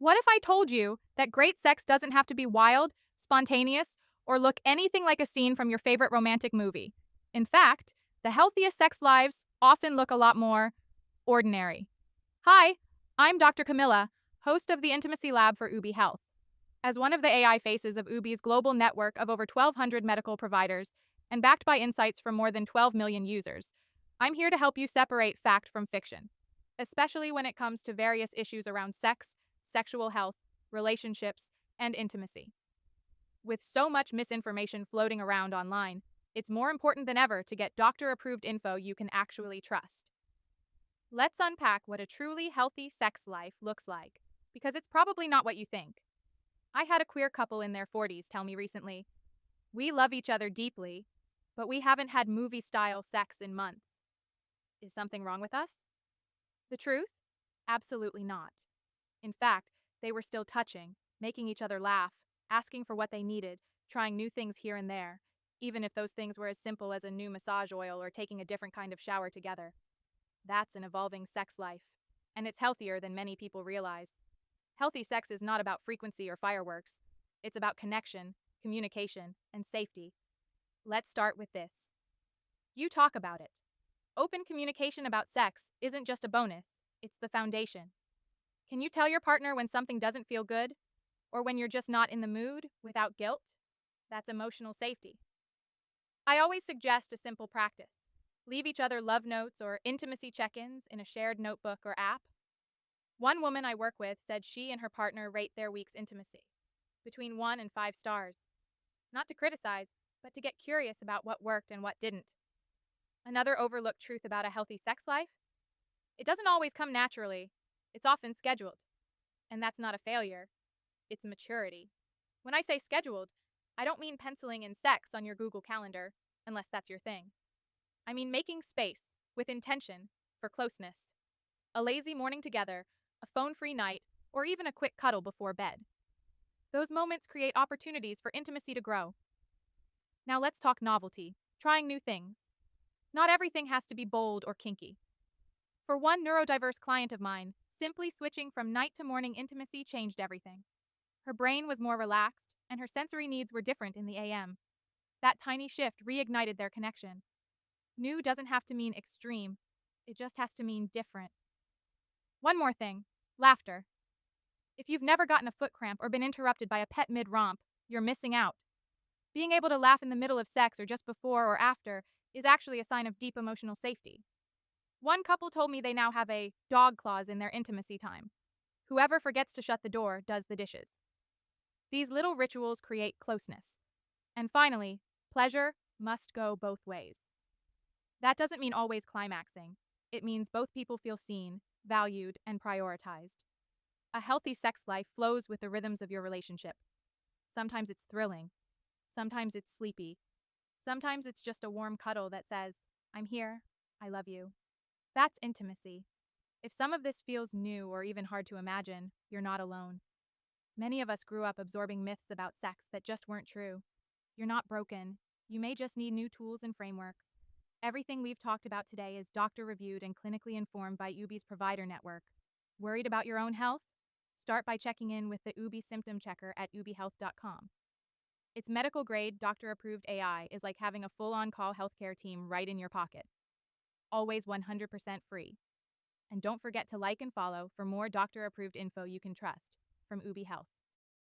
What if I told you that great sex doesn't have to be wild, spontaneous, or look anything like a scene from your favorite romantic movie? In fact, the healthiest sex lives often look a lot more ordinary. Hi, I'm Dr. Camilla, host of the Intimacy Lab for Ubi Health. As one of the AI faces of Ubi's global network of over 1,200 medical providers and backed by insights from more than 12 million users, I'm here to help you separate fact from fiction, especially when it comes to various issues around sex, sexual health, relationships, and intimacy. With so much misinformation floating around online, it's more important than ever to get doctor approved info you can actually trust. Let's unpack what a truly healthy sex life looks like, because it's probably not what you think. I had a queer couple in their 40s tell me recently, "We love each other deeply, but we haven't had movie style sex in months. Is something wrong with us?" The truth? Absolutely not. In fact, they were still touching, making each other laugh, asking for what they needed, trying new things here and there, even if those things were as simple as a new massage oil or taking a different kind of shower together. That's an evolving sex life, and it's healthier than many people realize. Healthy sex is not about frequency or fireworks. It's about connection, communication, and safety. Let's start with this. You talk about it. Open communication about sex isn't just a bonus, it's the foundation. Can you tell your partner when something doesn't feel good? Or when you're just not in the mood without guilt? That's emotional safety. I always suggest a simple practice. Leave each other love notes or intimacy check ins in a shared notebook or app. One woman I work with said she and her partner rate their week's intimacy between 1 and 5 stars. Not to criticize, but to get curious about what worked and what didn't. Another overlooked truth about a healthy sex life? It doesn't always come naturally, it's often scheduled. And that's not a failure, it's maturity. When I say scheduled, I don't mean penciling in sex on your Google Calendar, unless that's your thing. I mean making space, with intention, for closeness. A lazy morning together, a phone free night, or even a quick cuddle before bed. Those moments create opportunities for intimacy to grow. Now let's talk novelty, trying new things. Not everything has to be bold or kinky. For one neurodiverse client of mine, simply switching from night to morning intimacy changed everything. Her brain was more relaxed, and her sensory needs were different in the AM. That tiny shift reignited their connection. New doesn't have to mean extreme, it just has to mean different. One more thing, laughter. If you've never gotten a foot cramp or been interrupted by a pet mid romp, you're missing out. Being able to laugh in the middle of sex or just before or after is actually a sign of deep emotional safety. One couple told me they now have a dog clause in their intimacy time. Whoever forgets to shut the door does the dishes. These little rituals create closeness. And finally, pleasure must go both ways. That doesn't mean always climaxing. It means both people feel seen, valued, and prioritized. A healthy sex life flows with the rhythms of your relationship. Sometimes it's thrilling. Sometimes it's sleepy. Sometimes it's just a warm cuddle that says, "I'm here. I love you." That's intimacy. If some of this feels new or even hard to imagine, you're not alone. Many of us grew up absorbing myths about sex that just weren't true. You're not broken. You may just need new tools and frameworks. Everything we've talked about today is doctor reviewed and clinically informed by UBI's provider network. Worried about your own health? Start by checking in with the UBI symptom checker at ubihealth.com. Its medical grade, doctor approved AI is like having a full on call healthcare team right in your pocket. Always 100% free. And don't forget to like and follow for more doctor approved info you can trust from Ubi Health.